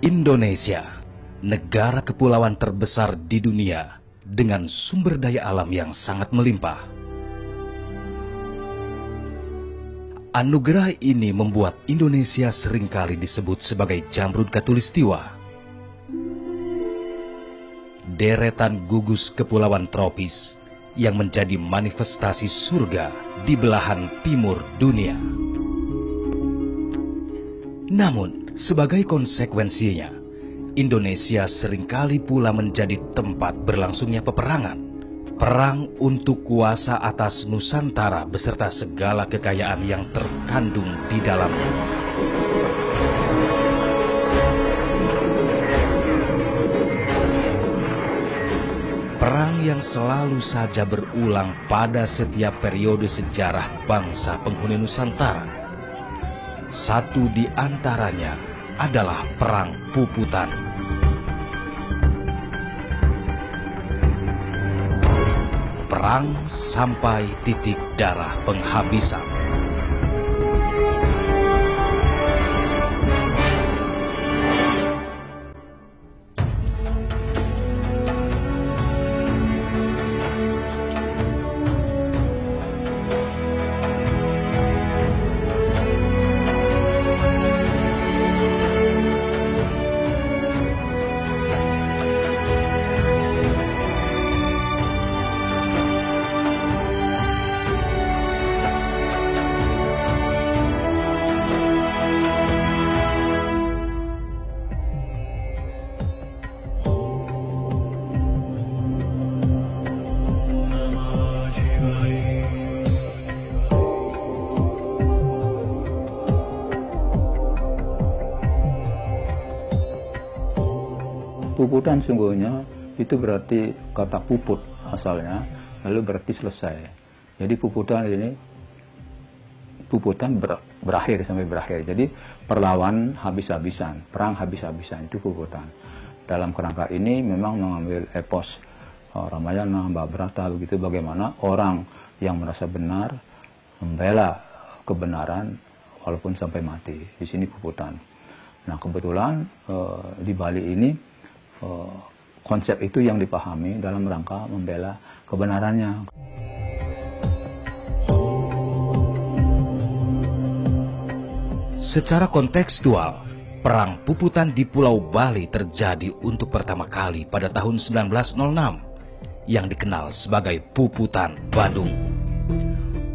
Indonesia, negara kepulauan terbesar di dunia dengan sumber daya alam yang sangat melimpah. Anugerah ini membuat Indonesia seringkali disebut sebagai Jamrud Khatulistiwa. Deretan gugus kepulauan tropis yang menjadi manifestasi surga di belahan timur dunia. Namun, sebagai konsekuensinya, Indonesia seringkali pula menjadi tempat berlangsungnya peperangan. Perang untuk kuasa atas Nusantara beserta segala kekayaan yang terkandung di dalamnya. Perang yang selalu saja berulang pada setiap periode sejarah bangsa penghuni Nusantara. Satu di antaranya adalah Perang Puputan. Perang sampai titik darah penghabisan. Puputan sungguhnya itu berarti kata puput asalnya, lalu berarti selesai. Jadi puputan berakhir sampai berakhir. Jadi perlawan habis-habisan, perang habis-habisan, itu puputan. Dalam kerangka ini memang mengambil epos Ramayana, Mahabharata begitu, bagaimana orang yang merasa benar membela kebenaran walaupun sampai mati. Di sini puputan. Nah kebetulan di Bali ini konsep itu yang dipahami dalam rangka membela kebenarannya. Secara kontekstual, Perang Puputan di Pulau Bali terjadi untuk pertama kali pada tahun 1906 yang dikenal sebagai Puputan Badung.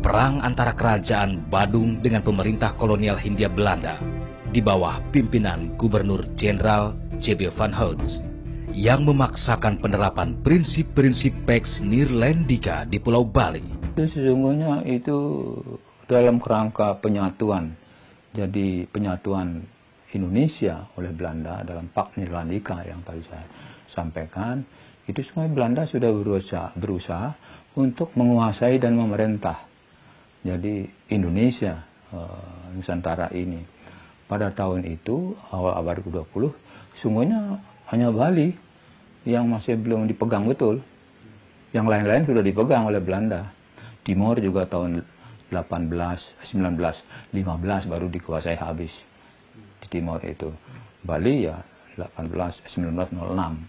Perang antara kerajaan Badung dengan pemerintah kolonial Hindia Belanda di bawah pimpinan Gubernur Jenderal J.B. van Houts yang memaksakan penerapan prinsip-prinsip Pax Nirlendika di Pulau Bali. Sesungguhnya itu dalam kerangka penyatuan. Jadi penyatuan Indonesia oleh Belanda dalam Pax Nirlendika yang tadi saya sampaikan, itu semua Belanda sudah berusaha untuk menguasai dan memerintah. Jadi Indonesia, Nusantara ini. Pada tahun itu, awal abad ke-20, sungguhnya hanya Bali yang masih belum dipegang betul. Yang lain-lain sudah dipegang oleh Belanda. Timor juga tahun 1915 baru dikuasai habis di Timor itu. Bali ya 1906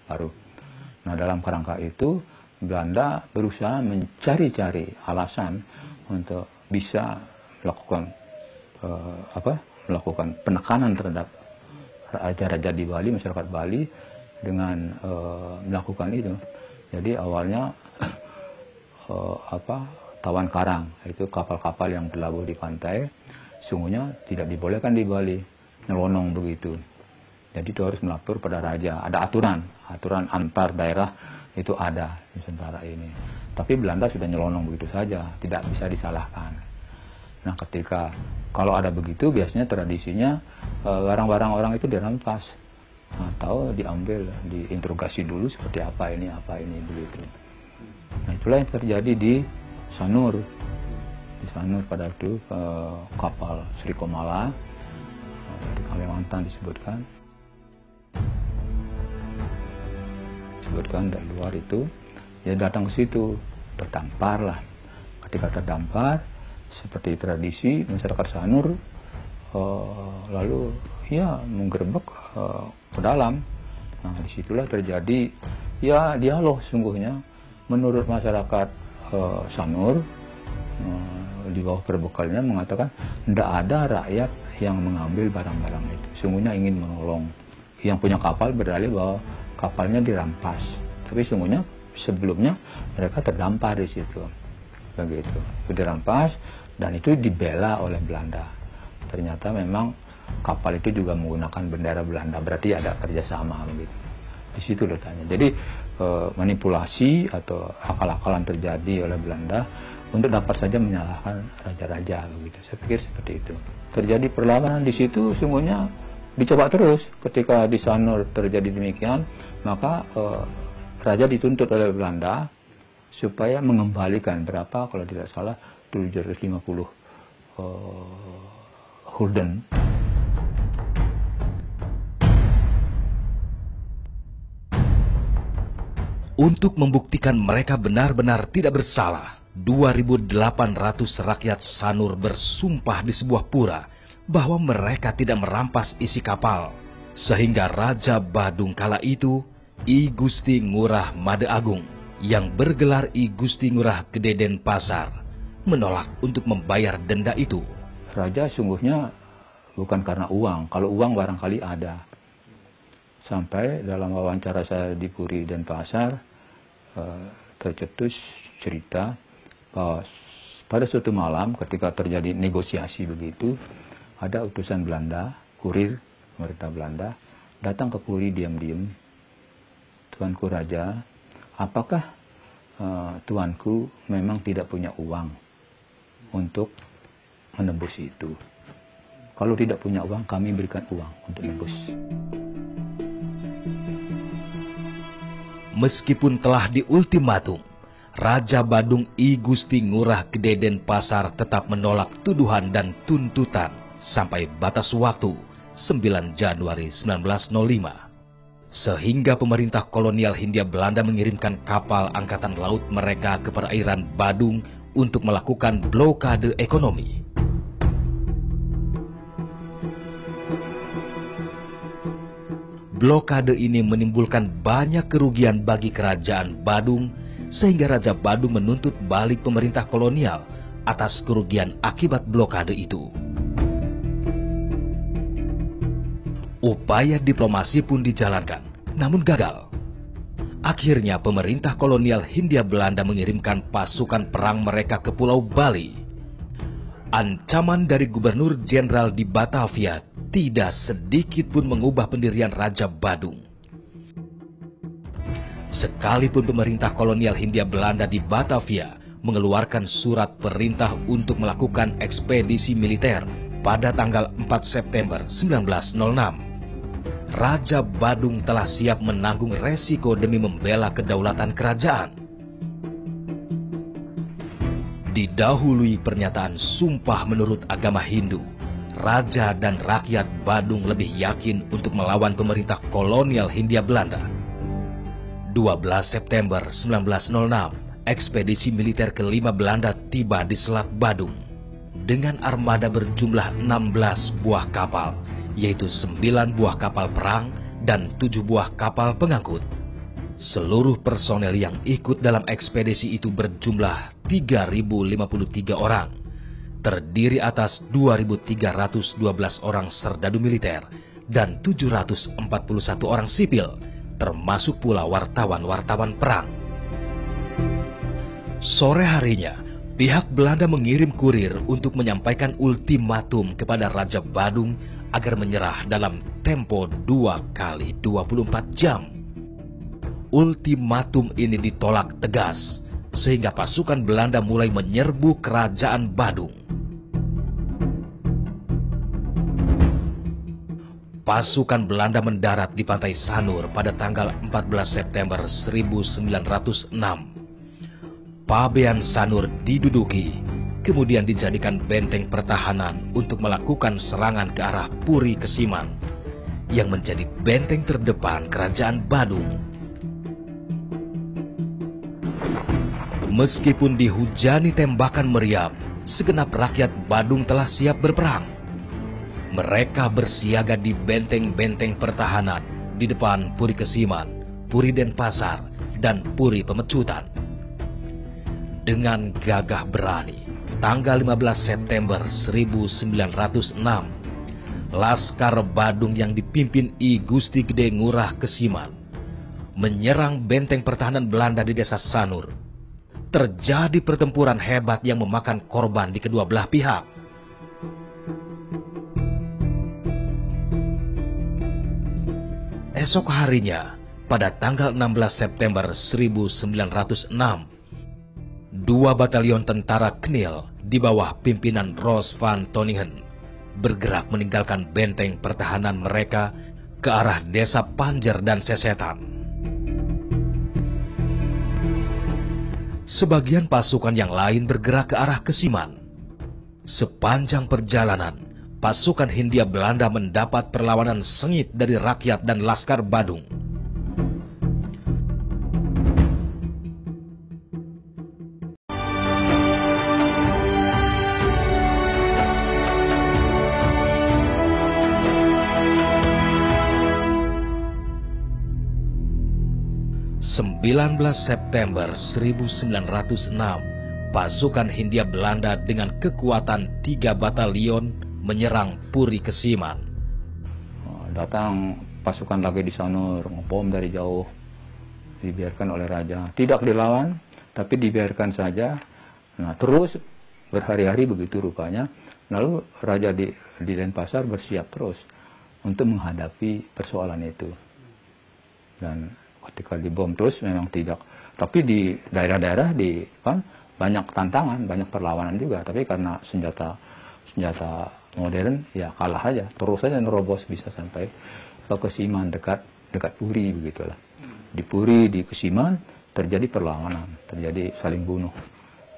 baru. Nah dalam kerangka itu Belanda berusaha mencari-cari alasan untuk bisa melakukan penekanan terhadap raja-raja di Bali, masyarakat Bali dengan melakukan itu. Jadi awalnya tawan karang, itu kapal-kapal yang berlabuh di pantai, sungguhnya tidak dibolehkan di Bali, nyelonong begitu. Jadi itu harus melapor pada raja. Ada aturan antar daerah itu ada di Nusantara ini. Tapi Belanda sudah nyelonong begitu saja, tidak bisa disalahkan. Nah ketika kalau ada begitu, biasanya tradisinya barang-barang orang itu dirampas atau diambil, diinterogasi dulu seperti apa ini begitu. Nah itulah yang terjadi di Sanur. Di Sanur pada itu kapal Sri Komala dari Kalimantan disebutkan dari luar itu, dia datang ke situ, terdampar lah. Ketika terdampar, seperti tradisi masyarakat Sanur, lalu ya menggerebek ke dalam. Nah, disitulah terjadi ya dialog sungguhnya. Menurut masyarakat Sanur, di bawah perbekalnya mengatakan tidak ada rakyat yang mengambil barang-barang itu. Sungguhnya ingin menolong. Yang punya kapal berdalih bahwa kapalnya dirampas. Tapi sungguhnya sebelumnya mereka terdampar di situ. Begitu. Itu dirampas dan itu dibela oleh Belanda. Ternyata memang kapal itu juga menggunakan bendera Belanda, berarti ada kerjasama begitu. Di situ letaknya. Jadi manipulasi atau akal-akalan terjadi oleh Belanda untuk dapat saja menyalahkan raja-raja begitu. Saya pikir seperti itu. Terjadi perlawanan di situ, sungguhnya dicoba terus. Ketika di Sanur terjadi demikian, maka raja dituntut oleh Belanda supaya mengembalikan berapa kalau tidak salah 750 gulden. Untuk membuktikan mereka benar-benar tidak bersalah, 2.800 rakyat Sanur bersumpah di sebuah pura bahwa mereka tidak merampas isi kapal. Sehingga Raja Badung kala itu, I Gusti Ngurah Made Agung, yang bergelar I Gusti Ngurah Gede Denpasar, menolak untuk membayar denda itu. Raja sungguhnya bukan karena uang. Kalau uang barangkali ada. Sampai dalam wawancara saya di Puri Denpasar, tercetus cerita bahwa pada suatu malam ketika terjadi negosiasi begitu, ada utusan Belanda, kurir pemerintah Belanda, datang ke Puri diam-diam. Tuanku Raja, apakah tuanku memang tidak punya uang untuk menembus itu? Kalau tidak punya uang, kami berikan uang untuk menembus. Meskipun telah diultimatum, Raja Badung I Gusti Ngurah Gede Denpasar tetap menolak tuduhan dan tuntutan sampai batas waktu 9 Januari 1905. Sehingga pemerintah kolonial Hindia Belanda mengirimkan kapal angkatan laut mereka ke perairan Badung untuk melakukan blokade ekonomi. Blokade ini menimbulkan banyak kerugian bagi kerajaan Badung, sehingga Raja Badung menuntut balik pemerintah kolonial atas kerugian akibat blokade itu. Upaya diplomasi pun dijalankan, namun gagal. Akhirnya pemerintah kolonial Hindia Belanda mengirimkan pasukan perang mereka ke Pulau Bali. Ancaman dari Gubernur Jenderal di Batavia tidak sedikit pun mengubah pendirian Raja Badung. Sekalipun pemerintah kolonial Hindia Belanda di Batavia mengeluarkan surat perintah untuk melakukan ekspedisi militer pada tanggal 4 September 1906, Raja Badung telah siap menanggung resiko demi membela kedaulatan kerajaan. Didahului pernyataan sumpah menurut agama Hindu, Raja dan rakyat Badung lebih yakin untuk melawan pemerintah kolonial Hindia Belanda. 12 September 1906, ekspedisi militer kelima Belanda tiba di Selat Badung dengan armada berjumlah 16 buah kapal, yaitu 9 buah kapal perang dan 7 buah kapal pengangkut. Seluruh personel yang ikut dalam ekspedisi itu berjumlah 3.053 orang, terdiri atas 2.312 orang serdadu militer dan 741 orang sipil, termasuk pula wartawan-wartawan perang. Sore harinya, pihak Belanda mengirim kurir untuk menyampaikan ultimatum kepada Raja Badung agar menyerah dalam tempo 2 kali 24 jam. Ultimatum ini ditolak tegas, sehingga pasukan Belanda mulai menyerbu kerajaan Badung. Pasukan Belanda mendarat di pantai Sanur pada tanggal 14 September 1906. Pabean Sanur diduduki, kemudian dijadikan benteng pertahanan untuk melakukan serangan ke arah Puri Kesiman, yang menjadi benteng terdepan kerajaan Badung. Meskipun dihujani tembakan meriam, segenap rakyat Badung telah siap berperang. Mereka bersiaga di benteng-benteng pertahanan di depan Puri Kesiman, Puri Denpasar, dan Puri Pemecutan. Dengan gagah berani, tanggal 15 September 1906, Laskar Badung yang dipimpin I Gusti Gede Ngurah Kesiman menyerang benteng pertahanan Belanda di Desa Sanur. Terjadi pertempuran hebat yang memakan korban di kedua belah pihak. Esok harinya, pada tanggal 16 September 1906, 2 batalion tentara Knil di bawah pimpinan Roos van Toningen bergerak meninggalkan benteng pertahanan mereka ke arah Desa Panjer dan Sesetan. Sebagian pasukan yang lain bergerak ke arah Kesiman. Sepanjang perjalanan, pasukan Hindia Belanda mendapat perlawanan sengit dari rakyat dan Laskar Badung. (19 September 1906), pasukan Hindia Belanda dengan kekuatan 3 batalion menyerang Puri Kesiman. Datang pasukan lagi di Sanur, ngebom dari jauh, dibiarkan oleh raja. Tidak dilawan, tapi dibiarkan saja. Nah, terus berhari-hari begitu rupanya. Lalu raja di Denpasar bersiap terus untuk menghadapi persoalan itu. Dan ketika dibom terus memang tidak. Tapi di daerah-daerah banyak tantangan, banyak perlawanan juga. Tapi karena senjata modern ya kalah aja, terus saja nerobos bisa sampai ke Kesiman, dekat Puri begitulah. Di Puri, di Kesiman terjadi perlawanan, terjadi saling bunuh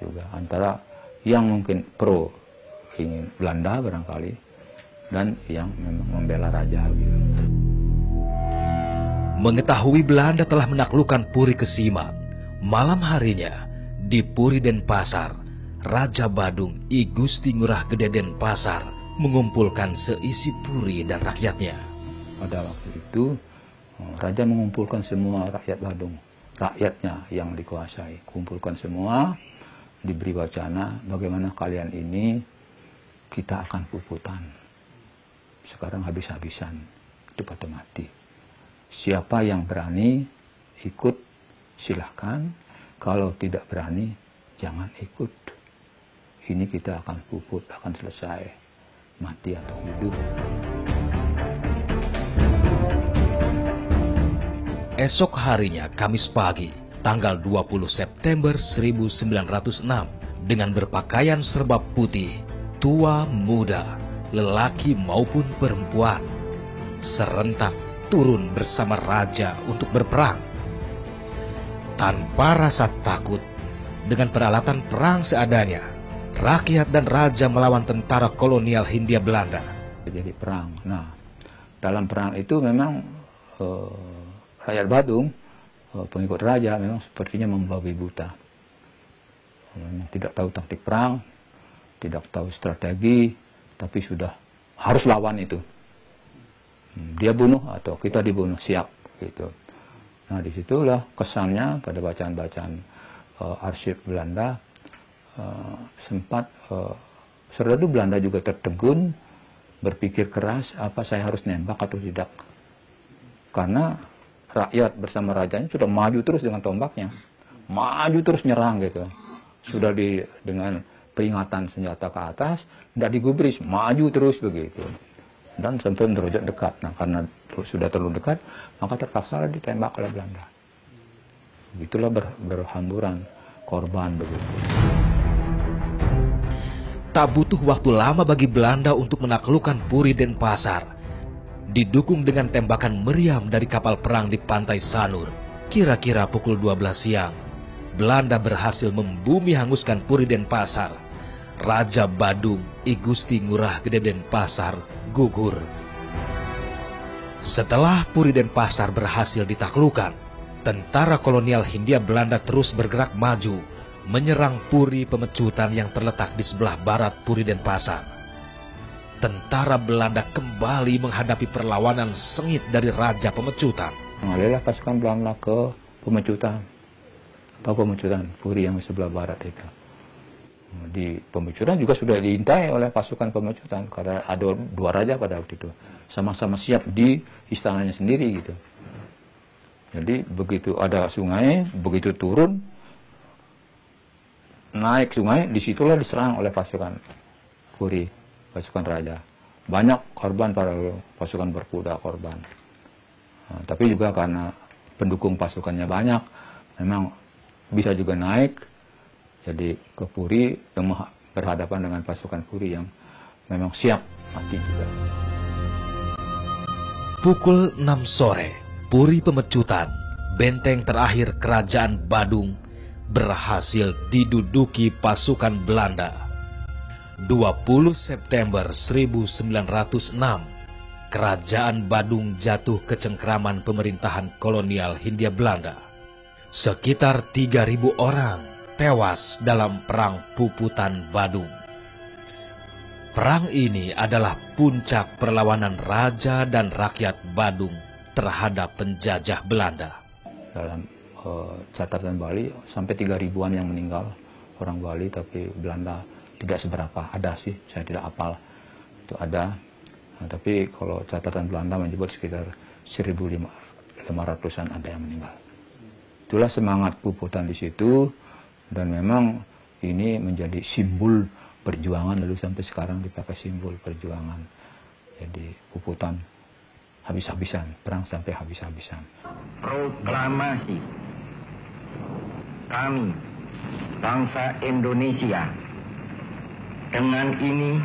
juga antara yang mungkin pro ingin Belanda barangkali dan yang memang membela raja gitu. Mengetahui Belanda telah menaklukkan Puri Kesiman, malam harinya di Puri Denpasar, Raja Badung I Gusti Ngurah Gede Denpasar mengumpulkan seisi Puri dan rakyatnya. Pada waktu itu, Raja mengumpulkan semua rakyat Badung, rakyatnya yang dikuasai. Kumpulkan semua, diberi wacana, bagaimana kalian ini kita akan puputan. Sekarang habis-habisan, cepat mati. Siapa yang berani ikut silahkan, kalau tidak berani jangan ikut. Ini kita akan puput, akan selesai, mati atau hidup. Esok harinya, Kamis pagi, tanggal 20 September 1906, dengan berpakaian serba putih, tua muda, lelaki maupun perempuan, serentak turun bersama raja untuk berperang. Tanpa rasa takut, dengan peralatan perang seadanya, rakyat dan raja melawan tentara kolonial Hindia Belanda. Jadi perang. Nah, dalam perang itu memang rakyat Badung, pengikut raja memang sepertinya membabi buta. Tidak tahu taktik perang, tidak tahu strategi, tapi sudah harus lawan itu. Dia bunuh atau kita dibunuh, siap gitu. Nah, disitulah kesannya pada bacaan-bacaan arsip Belanda, sempat serdadu Belanda juga tertegun, berpikir keras, apa saya harus nembak atau tidak. Karena rakyat bersama rajanya sudah maju terus dengan tombaknya, maju terus nyerang gitu. Sudah dengan peringatan senjata ke atas, tidak digubris, maju terus begitu. Dan sampai derajat dekat. Nah, karena sudah terlalu dekat, maka terpaksa ditembak oleh Belanda. Begitulah berhamburan korban begitu. Tak butuh waktu lama bagi Belanda untuk menaklukkan Puri Denpasar. Didukung dengan tembakan meriam dari kapal perang di pantai Sanur, kira-kira pukul 12 siang, Belanda berhasil membumi hanguskan Puri Denpasar. Raja Badung I Gusti Ngurah Gede Denpasar gugur. Setelah Puri Denpasar berhasil ditaklukkan, tentara kolonial Hindia Belanda terus bergerak maju, menyerang Puri Pemecutan yang terletak di sebelah barat Puri Denpasar. tentara Belanda kembali menghadapi perlawanan sengit dari Raja Pemecutan. Mengalirlah pasukan Belanda ke Pemecutan, atau Pemecutan Puri yang sebelah barat itu. Di Pemecutan juga sudah diintai oleh pasukan Pemecutan, karena ada dua raja pada waktu itu, sama-sama siap di istananya sendiri gitu. Jadi begitu ada sungai, begitu turun, naik sungai, disitulah diserang oleh pasukan Puri, pasukan raja. Banyak korban para pasukan berkuda korban. Nah, tapi juga karena pendukung pasukannya banyak, memang bisa juga naik. Jadi ke Puri berhadapan dengan pasukan Puri yang memang siap mati juga. Pukul 6 sore, Puri Pemecutan, benteng terakhir Kerajaan Badung, berhasil diduduki pasukan Belanda. 20 September 1906, Kerajaan Badung jatuh ke cengkraman pemerintahan kolonial Hindia Belanda. Sekitar 3.000 orang tewas dalam Perang Puputan Badung. Perang ini adalah puncak perlawanan raja dan rakyat Badung terhadap penjajah Belanda. Dalam catatan Bali sampai 3.000-an yang meninggal orang Bali, tapi Belanda tidak seberapa. Ada sih, saya tidak hafal itu ada. Nah, tapi kalau catatan Belanda menyebut sekitar 1.500-an ada yang meninggal. Itulah semangat Puputan di situ, dan memang ini menjadi simbol perjuangan, lalu sampai sekarang dipakai simbol perjuangan. Jadi Puputan habis-habisan, perang sampai habis-habisan. Proklamasi kami, bangsa Indonesia, dengan ini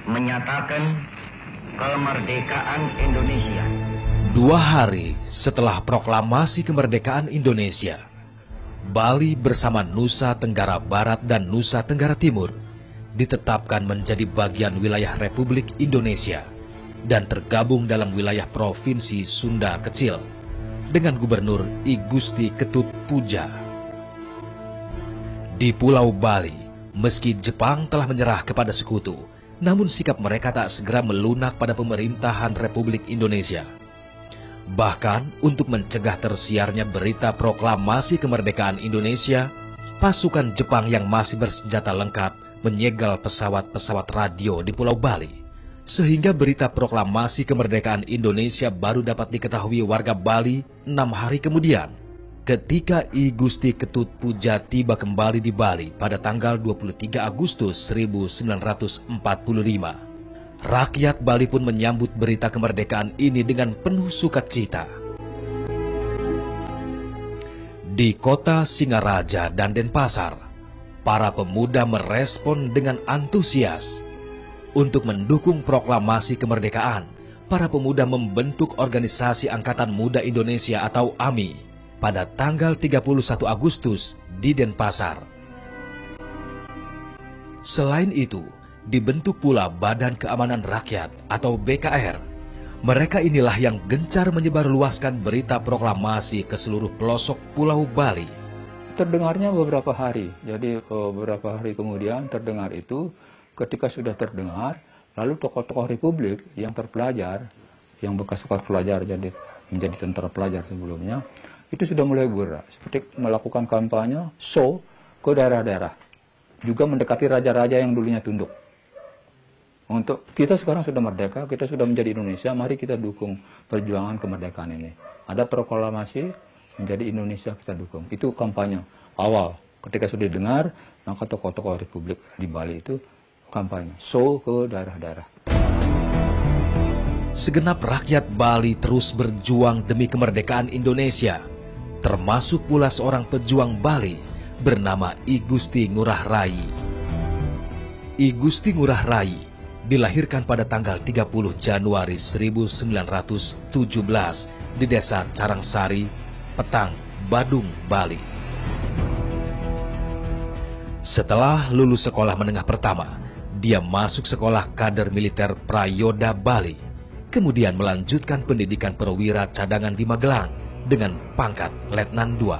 menyatakan kemerdekaan Indonesia. 2 hari setelah proklamasi kemerdekaan Indonesia, Bali bersama Nusa Tenggara Barat dan Nusa Tenggara Timur ditetapkan menjadi bagian wilayah Republik Indonesia dan tergabung dalam wilayah Provinsi Sunda Kecil dengan Gubernur I Gusti Ketut Puja. Di Pulau Bali, meski Jepang telah menyerah kepada sekutu, namun sikap mereka tak segera melunak pada pemerintahan Republik Indonesia. Bahkan untuk mencegah tersiarnya berita proklamasi kemerdekaan Indonesia, pasukan Jepang yang masih bersenjata lengkap menyegel pesawat-pesawat radio di Pulau Bali, sehingga berita proklamasi kemerdekaan Indonesia baru dapat diketahui warga Bali 6 hari kemudian, ketika I Gusti Ketut Puja tiba kembali di Bali pada tanggal 23 Agustus 1945. Rakyat Bali pun menyambut berita kemerdekaan ini dengan penuh sukacita. Di kota Singaraja dan Denpasar, para pemuda merespon dengan antusias. Untuk mendukung proklamasi kemerdekaan, para pemuda membentuk Organisasi Angkatan Muda Indonesia atau AMI pada tanggal 31 Agustus di Denpasar. Selain itu, dibentuk pula Badan Keamanan Rakyat atau BKR. Mereka inilah yang gencar menyebarluaskan berita proklamasi ke seluruh pelosok Pulau Bali. Terdengarnya beberapa hari, jadi beberapa hari kemudian terdengar itu. Ketika sudah terdengar, lalu tokoh-tokoh Republik yang terpelajar, yang bekas pelajar jadi menjadi tentara pelajar sebelumnya, itu sudah mulai bergerak, seperti melakukan kampanye show ke daerah-daerah, juga mendekati raja-raja yang dulunya tunduk. Untuk kita sekarang sudah merdeka, kita sudah menjadi Indonesia, mari kita dukung perjuangan kemerdekaan ini. Ada proklamasi menjadi Indonesia, kita dukung. Itu kampanye awal. Ketika sudah dengar, maka tokoh-tokoh Republik di Bali itu kampanye show ke daerah-daerah. Segenap rakyat Bali terus berjuang demi kemerdekaan Indonesia, termasuk pula seorang pejuang Bali bernama I Gusti Ngurah Rai. I Gusti Ngurah Rai dilahirkan pada tanggal 30 Januari 1917 di Desa Carangsari, Petang, Badung, Bali. Setelah lulus sekolah menengah pertama, dia masuk sekolah kader militer Prayoda Bali, kemudian melanjutkan pendidikan perwira cadangan di Magelang dengan pangkat Letnan II.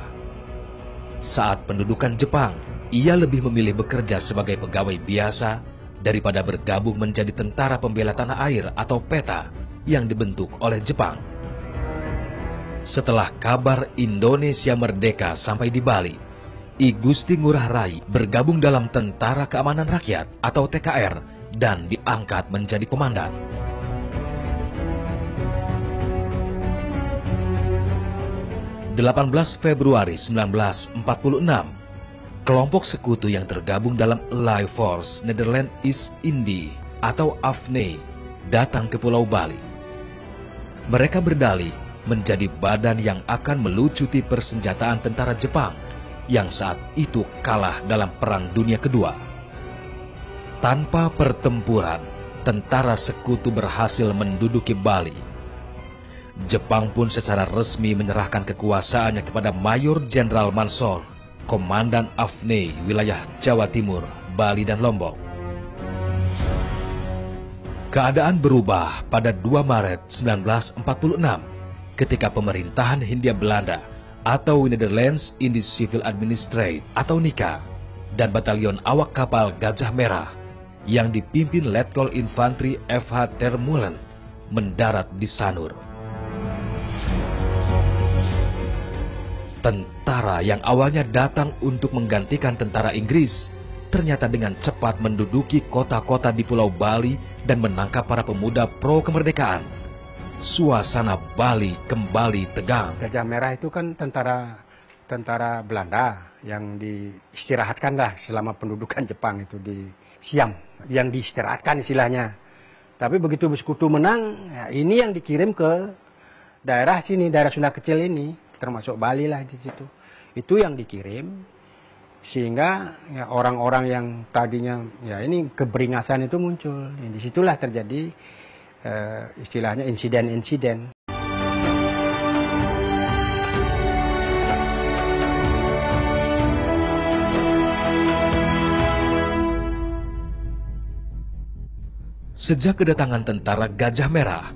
Saat pendudukan Jepang, ia lebih memilih bekerja sebagai pegawai biasa daripada bergabung menjadi tentara pembela tanah air atau PETA yang dibentuk oleh Jepang. Setelah kabar Indonesia merdeka sampai di Bali, I Gusti Ngurah Rai bergabung dalam Tentara Keamanan Rakyat atau TKR dan diangkat menjadi komandan. 18 Februari 1946, kelompok sekutu yang tergabung dalam Allied Force Netherlands East Indie atau AFNE datang ke Pulau Bali. Mereka berdalih menjadi badan yang akan melucuti persenjataan tentara Jepang yang saat itu kalah dalam Perang Dunia Kedua. Tanpa pertempuran, tentara sekutu berhasil menduduki Bali. Jepang pun secara resmi menyerahkan kekuasaannya kepada Mayor Jenderal Mansor, Komandan AFNE wilayah Jawa Timur, Bali dan Lombok. Keadaan berubah pada 2 Maret 1946 ketika pemerintahan Hindia Belanda atau Netherlands Indies Civil Administratie atau NICA dan batalion awak kapal Gajah Merah yang dipimpin Letkol Infantri F.H. Termulen mendarat di Sanur. Tentara yang awalnya datang untuk menggantikan tentara Inggris ternyata dengan cepat menduduki kota-kota di Pulau Bali dan menangkap para pemuda pro kemerdekaan. Suasana Bali kembali tegang. Gajah Merah itu kan tentara Belanda yang diistirahatkan lah selama pendudukan Jepang itu di Siam, yang diistirahatkan istilahnya. Tapi begitu Sekutu menang, ya ini yang dikirim ke daerah sini, daerah Sunda Kecil ini. Termasuk Bali lah di situ. Itu yang dikirim sehingga ya, orang-orang yang tadinya ya ini keberingasan itu muncul. Di situlah terjadi istilahnya insiden-insiden. Sejak kedatangan tentara Gajah Merah,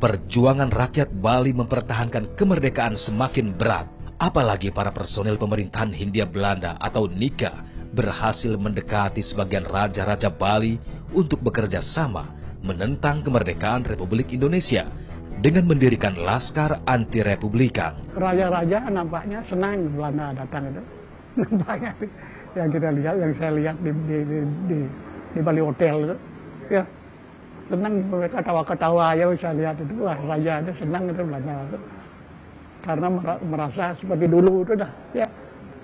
perjuangan rakyat Bali mempertahankan kemerdekaan semakin berat. Apalagi para personel pemerintahan Hindia Belanda atau NICA berhasil mendekati sebagian raja-raja Bali untuk bekerja sama menentang kemerdekaan Republik Indonesia dengan mendirikan Laskar Anti-Republikan. Raja-raja nampaknya senang Belanda datang itu. Nampaknya yang kita lihat, yang saya lihat di Bali Hotel itu. Ya, senang mereka ketawa-ketawa aja saya lihat itu. Wah, raja itu senang itu Belanda itu. Karena merasa seperti dulu itu dah, ya.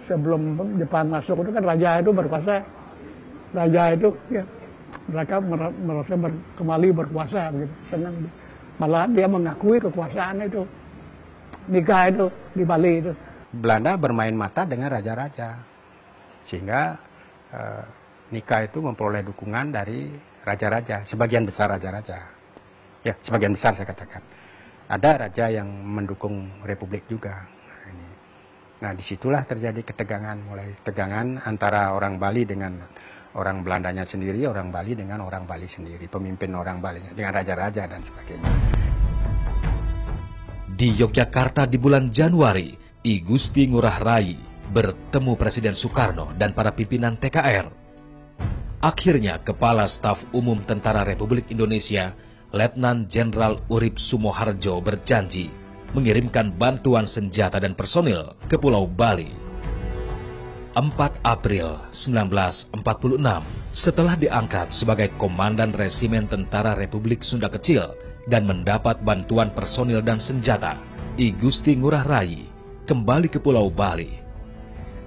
Sebelum Jepang masuk itu kan raja itu berkuasa. Raja itu, ya, mereka merasa kembali berkuasa gitu, senang. Malah dia mengakui kekuasaan itu. Nikah itu di Bali itu. Belanda bermain mata dengan raja-raja. Sehingga nikah itu memperoleh dukungan dari raja-raja, sebagian besar raja-raja. Ya, sebagian besar saya katakan. Ada raja yang mendukung Republik juga. Nah, disitulah terjadi ketegangan, mulai tegangan antara orang Bali dengan orang Belandanya sendiri, orang Bali dengan orang Bali sendiri, pemimpin orang Bali dengan raja-raja dan sebagainya. Di Yogyakarta di bulan Januari, I Gusti Ngurah Rai bertemu Presiden Soekarno dan para pimpinan TKR. Akhirnya, Kepala Staf Umum Tentara Republik Indonesia, Letnan Jenderal Urip Sumoharjo berjanji mengirimkan bantuan senjata dan personil ke Pulau Bali. 4 April 1946, setelah diangkat sebagai Komandan Resimen Tentara Republik Sunda Kecil dan mendapat bantuan personil dan senjata, I Gusti Ngurah Rai kembali ke Pulau Bali.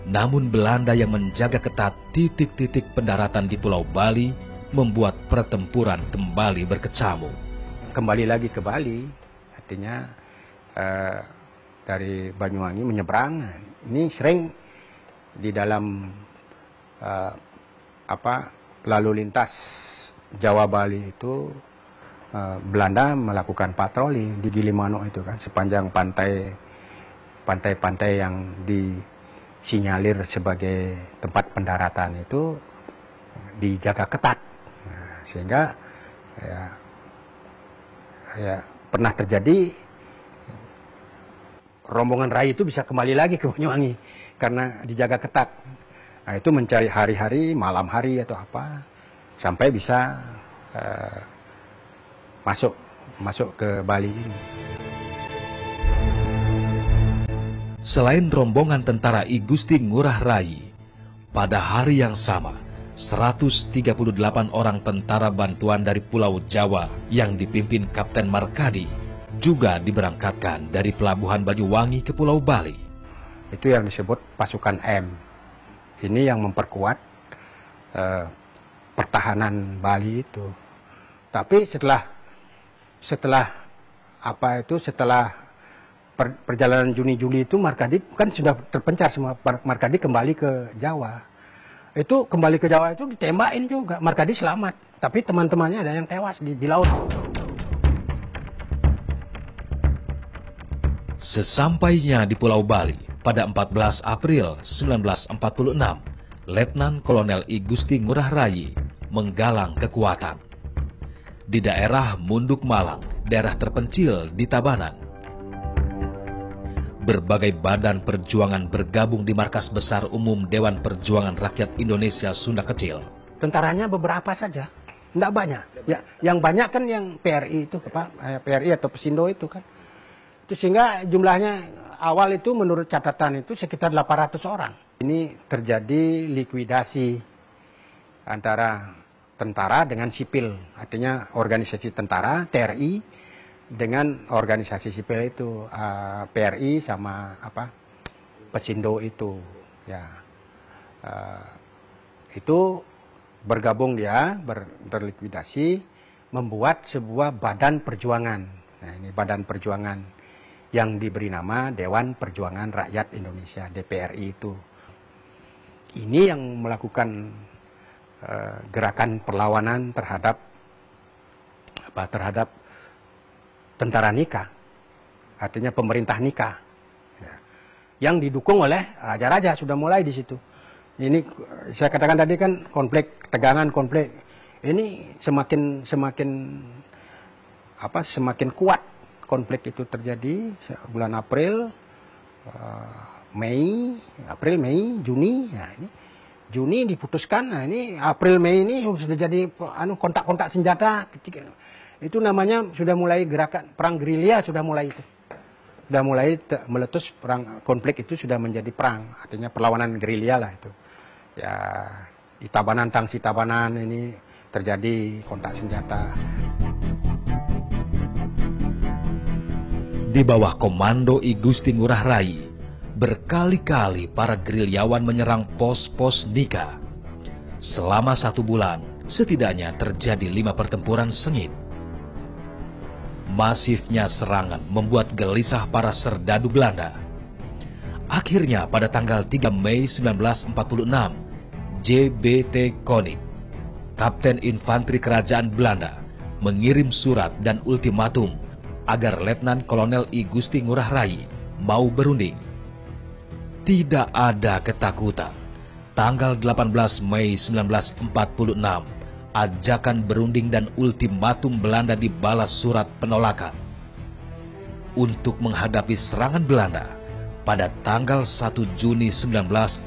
Namun Belanda yang menjaga ketat titik-titik pendaratan di Pulau Bali membuat pertempuran kembali berkecamuk. Kembali lagi ke Bali, artinya dari Banyuwangi menyeberang. Ini sering di dalam lalu lintas Jawa Bali itu Belanda melakukan patroli di Gilimanuk itu kan, sepanjang pantai-pantai yang disinyalir sebagai tempat pendaratan itu dijaga ketat. Nah, sehingga ya pernah terjadi rombongan Rai itu bisa kembali lagi ke Banyuwangi karena dijaga ketat. Nah, itu mencari hari-hari, malam hari atau apa, sampai bisa masuk ke Bali ini. Selain rombongan tentara I Gusti Ngurah Rai, pada hari yang sama 138 orang tentara bantuan dari Pulau Jawa yang dipimpin Kapten Markadi juga diberangkatkan dari Pelabuhan Banyuwangi ke Pulau Bali. Itu yang disebut pasukan M. Ini yang memperkuat pertahanan Bali itu. Tapi setelah perjalanan Juni-Juli itu Markadi kan sudah terpencar semua. Markadi kembali ke Jawa. Itu kembali ke Jawa itu ditembakin juga. Markadi selamat, tapi teman-temannya ada yang tewas di laut. Sesampainya di Pulau Bali pada 14 April 1946, Letnan Kolonel I Gusti Ngurah Rai menggalang kekuatan. Di daerah Munduk Malang, daerah terpencil di Tabanan, berbagai badan perjuangan bergabung di markas besar umum Dewan Perjuangan Rakyat Indonesia Sunda Kecil. Tentaranya beberapa saja, tidak banyak. Ya, yang banyak kan yang PRI itu, PRI atau Pesindo itu kan. Itu sehingga jumlahnya awal itu menurut catatan itu sekitar 800 orang. Ini terjadi likuidasi antara tentara dengan sipil, artinya organisasi tentara TRI dengan organisasi sipil itu PRI sama Pesindo itu, ya itu bergabung dia berlikuidasi membuat sebuah badan perjuangan. Nah, ini badan perjuangan yang diberi nama Dewan Perjuangan Rakyat Indonesia (DPRI) itu. Ini yang melakukan gerakan perlawanan terhadap tentara nikah, artinya pemerintah nikah, ya, yang didukung oleh raja-raja sudah mulai di situ. Ini saya katakan tadi kan tegangan konflik ini semakin kuat konflik itu terjadi bulan April, Mei, Juni. Ya, ini Juni diputuskan. Nah, ini April, Mei ini sudah jadi kontak-kontak senjata. Itu namanya sudah mulai gerakan perang gerilya, sudah mulai itu. Sudah mulai meletus perang konflik itu sudah menjadi perang, artinya perlawanan gerilya lah itu. Ya, di Tabanan, Tangsi Tabanan ini terjadi kontak senjata. Di bawah komando I Gusti Ngurah Rai, berkali-kali para gerilyawan menyerang pos-pos nikah. Selama 1 bulan, setidaknya terjadi 5 pertempuran sengit. Masifnya serangan membuat gelisah para serdadu Belanda. Akhirnya pada tanggal 3 Mei 1946, JBT Koning, Kapten Infanteri Kerajaan Belanda, mengirim surat dan ultimatum agar Letnan Kolonel I Gusti Ngurah Rai mau berunding. Tidak ada ketakutan. Tanggal 18 Mei 1946, ajakan berunding dan ultimatum Belanda dibalas surat penolakan. Untuk menghadapi serangan Belanda, pada tanggal 1 Juni 1946,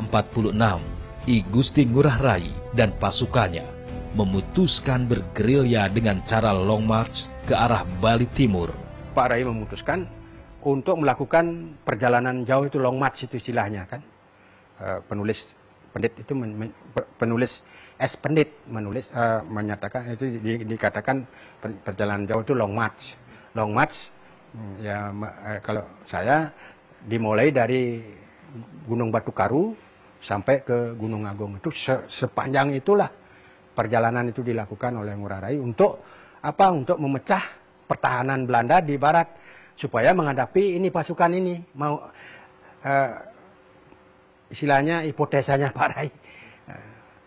I Gusti Ngurah Rai dan pasukannya memutuskan bergerilya dengan cara long march ke arah Bali Timur. Pak Rai memutuskan untuk melakukan perjalanan jauh, itu long march itu istilahnya kan. Penulis S. Pendit menyatakan itu dikatakan perjalanan jauh itu long march. Long march ya kalau saya dimulai dari Gunung Batu Karu sampai ke Gunung Agung. Itu sepanjang itulah perjalanan itu dilakukan oleh Ngurah Rai untuk untuk memecah pertahanan Belanda di barat supaya menghadapi ini pasukan ini mau istilahnya hipotesanya Pak Rai.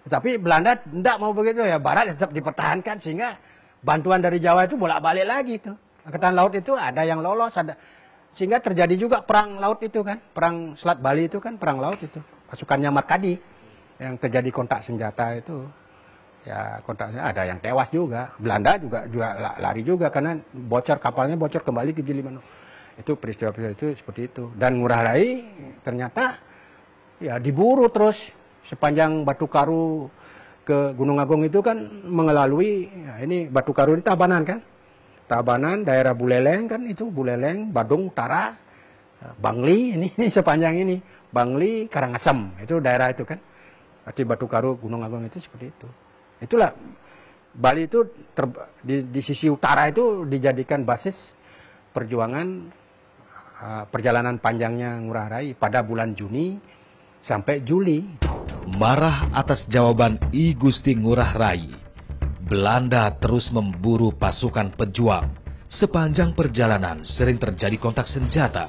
Tapi Belanda tidak mau begitu ya, barat tetap dipertahankan sehingga bantuan dari Jawa itu bolak-balik lagi itu. Angkatan laut itu ada yang lolos, sehingga terjadi juga perang laut itu kan, perang Selat Bali itu kan perang laut itu. Pasukannya Markadi yang terjadi kontak senjata itu. Ya kontaknya ada yang tewas juga. Belanda juga lari juga karena kapalnya bocor kembali ke Gilimanuk. Itu peristiwa itu seperti itu. Dan Ngurah Rai ternyata ya diburu terus sepanjang Batu Karu ke Gunung Agung itu kan melalui ya ini Batu Karu ini Tabanan kan. Tabanan, daerah Buleleng kan itu, Buleleng, Badung Utara, Bangli ini sepanjang ini. Bangli, Karangasem, itu daerah itu kan. Arti Batu Karu, Gunung Agung itu seperti itu. Itulah Bali itu di sisi utara itu dijadikan basis perjuangan perjalanan panjangnya Ngurah Rai pada bulan Juni sampai Juli. Marah atas jawaban I Gusti Ngurah Rai, Belanda terus memburu pasukan pejuang. Sepanjang perjalanan sering terjadi kontak senjata.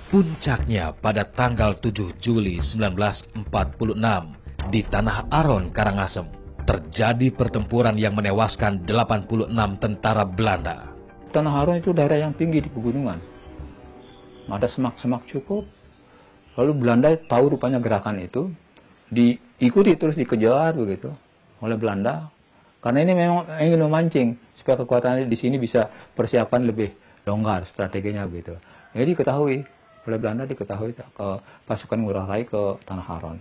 Puncaknya pada tanggal 7 Juli 1946 di Tanah Aron, Karangasem, terjadi pertempuran yang menewaskan 86 tentara Belanda. Tanah Aron itu daerah yang tinggi di pegunungan. Ada semak-semak cukup. Lalu Belanda tahu rupanya gerakan itu, diikuti terus dikejar begitu oleh Belanda. Karena ini memang ingin memancing supaya kekuatannya di sini bisa persiapan lebih longgar strateginya begitu. Jadi diketahui oleh Belanda, diketahui ke pasukan Ngurah Rai ke Tanah Aron.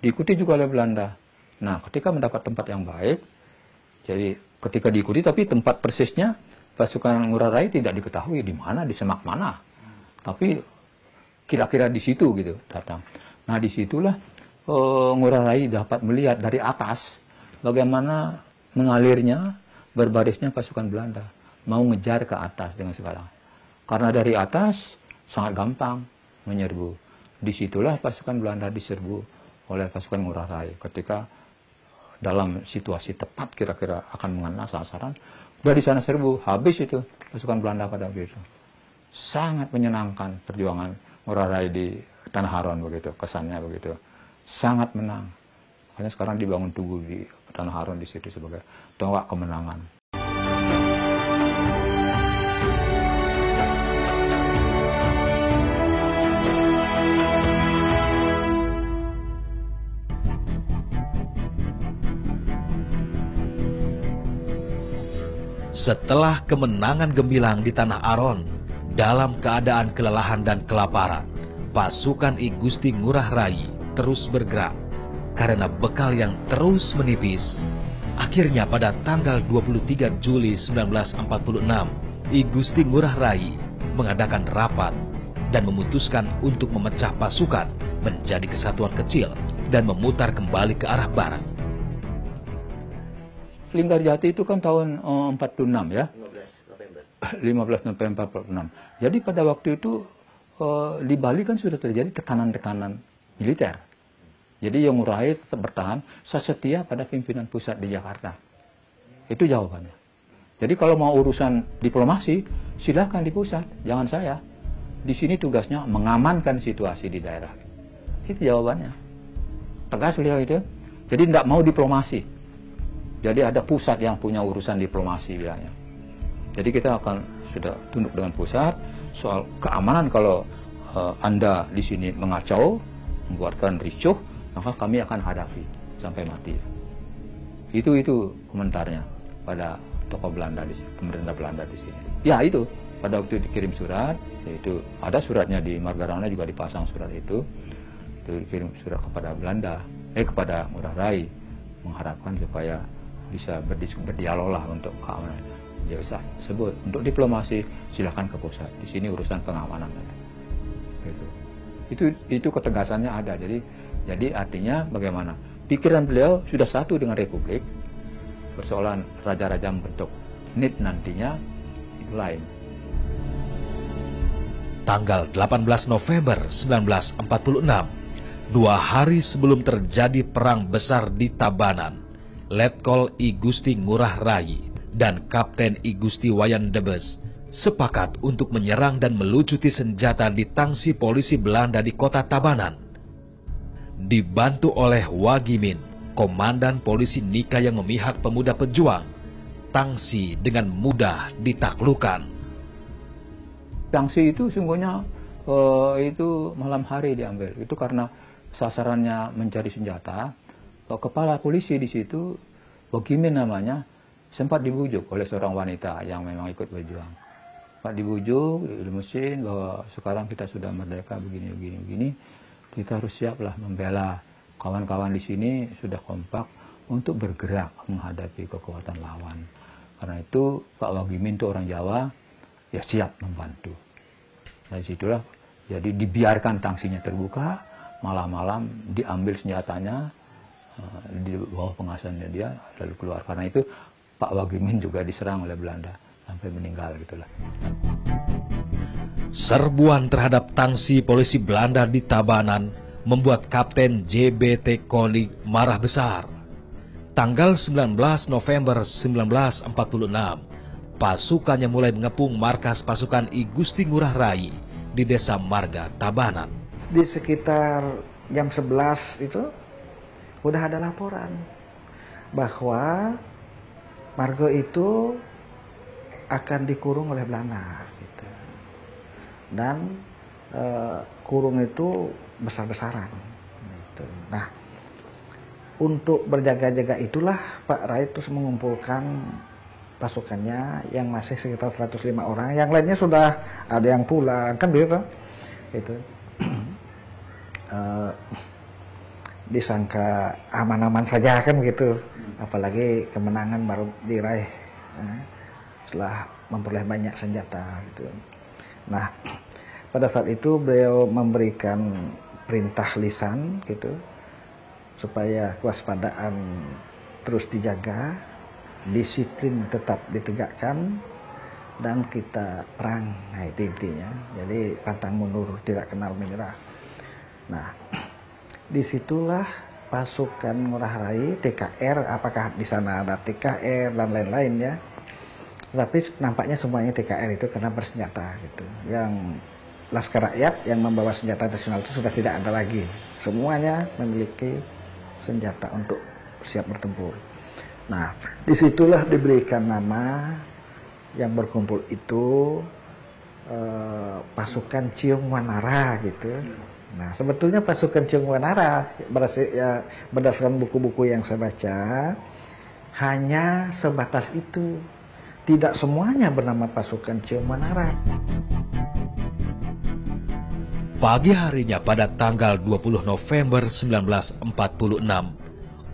Diikuti juga oleh Belanda. Nah, ketika mendapat tempat yang baik, jadi ketika diikuti tapi tempat persisnya pasukan Ngurah Rai tidak diketahui di mana, di semak mana. Tapi kira-kira di situ gitu datang. Nah, disitulah Ngurah Rai dapat melihat dari atas bagaimana mengalirnya, berbarisnya pasukan Belanda. Mau ngejar ke atas dengan segala. Karena dari atas sangat gampang menyerbu. Disitulah pasukan Belanda diserbu oleh pasukan Ngurah Rai. Ketika dalam situasi tepat kira-kira akan mengenai sasaran, udah di sana serbu, habis itu pasukan Belanda pada waktu itu. Sangat menyenangkan perjuangan Ngurah Rai di Tanah Aron begitu, kesannya begitu. Sangat menang. Makanya sekarang dibangun tugu di Tanah Aron di situ sebagai tonggak kemenangan. Setelah kemenangan gemilang di Tanah Aron, dalam keadaan kelelahan dan kelaparan, pasukan I Gusti Ngurah Rai terus bergerak. Karena bekal yang terus menipis, akhirnya pada tanggal 23 Juli 1946, I Gusti Ngurah Rai mengadakan rapat dan memutuskan untuk memecah pasukan menjadi kesatuan kecil dan memutar kembali ke arah barat. Linggarjati itu kan tahun 46 ya. 15 November 46. Jadi pada waktu itu di Bali kan sudah terjadi tekanan-tekanan militer. Jadi yang Ngurah Rai tetap bertahan, saya setia pada pimpinan pusat di Jakarta. Itu jawabannya. Jadi kalau mau urusan diplomasi, silakan di pusat, jangan saya. Di sini tugasnya mengamankan situasi di daerah. Itu jawabannya. Tegas beliau itu. Jadi tidak mau diplomasi. Jadi ada pusat yang punya urusan diplomasi bilangnya. Jadi kita akan sudah tunduk dengan pusat soal keamanan. Kalau Anda di sini mengacau, membuatkan ricuh, maka kami akan hadapi sampai mati. Itu komentarnya pada tokoh Belanda di sini, pemerintah Belanda di sini. Ya itu pada waktu dikirim surat, itu ada suratnya di Margarana juga dipasang surat itu dikirim surat kepada Belanda, kepada Ngurah Rai mengharapkan supaya bisa berdialog lah untuk keamanan. Ya bisa sebut untuk diplomasi silakan ke pusat. Di sini urusan pengamanan. Itu ketegasannya ada. Jadi artinya bagaimana? Pikiran beliau sudah satu dengan Republik. Persoalan raja-raja membentuk NIT nantinya itu lain. Tanggal 18 November 1946, 2 hari sebelum terjadi perang besar di Tabanan, Letkol I Gusti Ngurah Rai dan Kapten I Gusti Wayan Debes sepakat untuk menyerang dan melucuti senjata di tangsi polisi Belanda di kota Tabanan. Dibantu oleh Wagimin, komandan polisi Nika yang memihak pemuda pejuang, tangsi dengan mudah ditaklukkan. Tangsi itu sungguhnya itu malam hari diambil. Itu karena sasarannya mencari senjata. Kepala polisi di situ, Wagimin namanya, sempat dibujuk oleh seorang wanita yang memang ikut berjuang. Sempat dibujuk di mesin bahwa sekarang kita sudah merdeka begini. Kita harus siaplah membela kawan-kawan di sini sudah kompak untuk bergerak menghadapi kekuatan lawan. Karena itu Pak Wagimin itu orang Jawa, ya siap membantu. Dari situlah jadi dibiarkan tangsinya terbuka, malam-malam diambil senjatanya di bawah pengawasannya dia, lalu keluar. Karena itu Pak Wagimin juga diserang oleh Belanda sampai meninggal gitulah. Serbuan terhadap tangsi polisi Belanda di Tabanan membuat Kapten JBT Koning marah besar. Tanggal 19 November 1946, pasukannya mulai mengepung markas pasukan I Gusti Ngurah Rai di Desa Marga, Tabanan. Di sekitar jam 11 itu udah ada laporan bahwa Margo itu akan dikurung oleh Belanda gitu. Dan kurung itu besar-besaran gitu. Nah, untuk berjaga-jaga itulah Pak Rai terus mengumpulkan pasukannya yang masih sekitar 105 orang, yang lainnya sudah ada yang pulang kan begitu. Itu disangka aman-aman saja kan begitu, apalagi kemenangan baru diraih setelah memperoleh banyak senjata gitu. Nah, pada saat itu beliau memberikan perintah lisan gitu supaya kewaspadaan terus dijaga, disiplin tetap ditegakkan, dan kita perang. Nah, itu intinya. Jadi pantang mundur, tidak kenal menyerah. Nah, disitulah pasukan Ngurah Rai, TKR, apakah di sana ada TKR dan lain-lain ya. Tapi nampaknya semuanya TKR itu karena bersenjata gitu. Yang Laskar Rakyat yang membawa senjata nasional itu sudah tidak ada lagi. Semuanya memiliki senjata untuk siap bertempur. Nah, disitulah diberikan nama yang berkumpul itu pasukan Ciung Wanara gitu. Nah, sebetulnya pasukan Ciung Wanara berdasarkan buku-buku yang saya baca hanya sebatas itu. Tidak semuanya bernama pasukan Ciung Wanara. Pagi harinya pada tanggal 20 November 1946,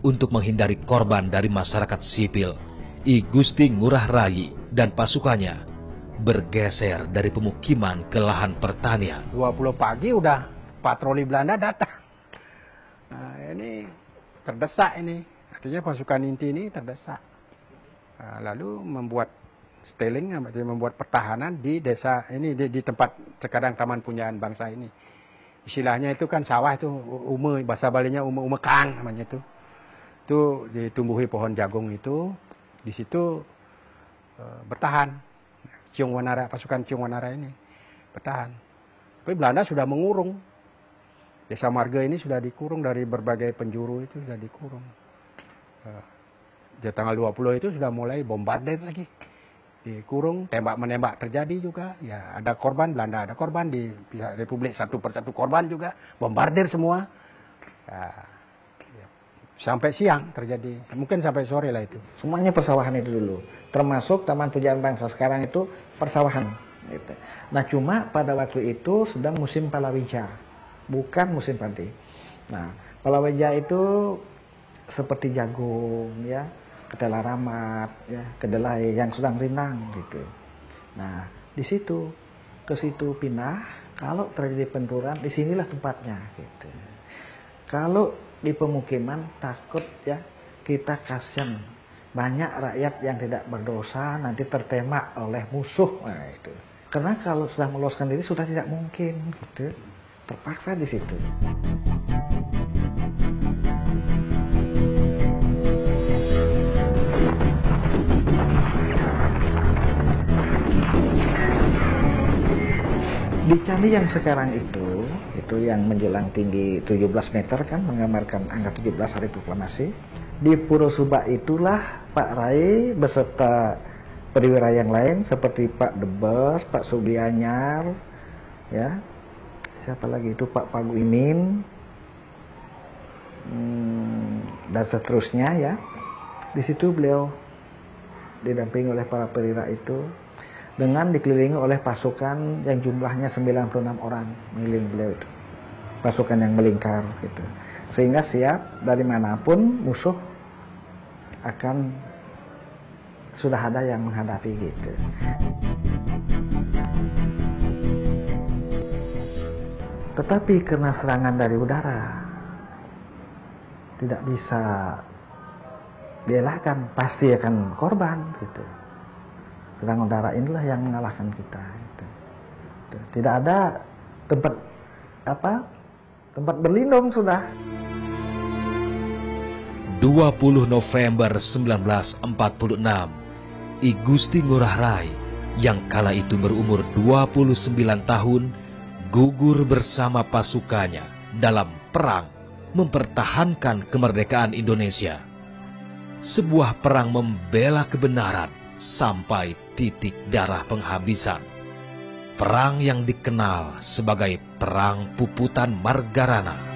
untuk menghindari korban dari masyarakat sipil, I Gusti Ngurah Rai dan pasukannya bergeser dari pemukiman ke lahan pertanian. 20 pagi udah patroli Belanda datang. Nah, ini terdesak ini. Artinya pasukan inti ini terdesak. Nah, lalu membuat stealing, membuat pertahanan di desa ini, di tempat sekarang Taman Punyaan Bangsa ini. Istilahnya itu kan sawah itu ume, bahasa Balinya umekang namanya itu. Itu ditumbuhi pohon jagung itu, di situ bertahan. Ciung Wanara, pasukan Ciung Wanara ini bertahan. Tapi Belanda sudah mengurung. Desa Marga ini sudah dikurung dari berbagai penjuru, itu sudah dikurung. Di tanggal 20 itu sudah mulai bombardir lagi. Dikurung, tembak-menembak terjadi juga. Ya, ada korban, Belanda ada korban, di pihak Republik satu persatu korban juga. Bombardir semua. Ya, sampai siang terjadi. Mungkin sampai sore lah itu. Semuanya persawahan itu dulu. Termasuk Taman Punyaan Bangsa sekarang itu persawahan. Gitu. Nah, cuma pada waktu itu sedang musim palawija. Bukan musim padi. Nah, palawija itu seperti jagung, ya, kedelai ramat, ya, kedelai yang sedang rinang gitu. Nah, di situ ke situ pindah. Kalau terjadi benturan, di sinilah tempatnya gitu. Kalau di pemukiman takut ya kita kasihan banyak rakyat yang tidak berdosa nanti tertembak oleh musuh. Nah, itu. Karena kalau sudah meloloskan diri sudah tidak mungkin gitu. Terpaksa di situ. Di candi yang sekarang itu yang menjulang tinggi 17 meter kan, menggambarkan angka 17 hari proklamasi. Di Puro Subak itulah Pak Rai beserta perwira yang lain seperti Pak Debes, Pak Subianyar, ya, siapa lagi itu, Pak Pagu Imin, dan seterusnya ya. Di situ beliau didampingi oleh para perwira itu, dengan dikelilingi oleh pasukan yang jumlahnya 96 orang mengelilingi beliau itu. Pasukan yang melingkar gitu. Sehingga siap dari manapun musuh akan sudah ada yang menghadapi gitu. Tetapi karena serangan dari udara tidak bisa dielakkan, pasti akan korban gitu. Serangan udara inilah yang mengalahkan kita gitu. Tidak ada tempat berlindung sudah. 20 November 1946, I Gusti Ngurah Rai yang kala itu berumur 29 tahun gugur bersama pasukannya dalam perang mempertahankan kemerdekaan Indonesia. Sebuah perang membela kebenaran sampai titik darah penghabisan. Perang yang dikenal sebagai Perang Puputan Margarana.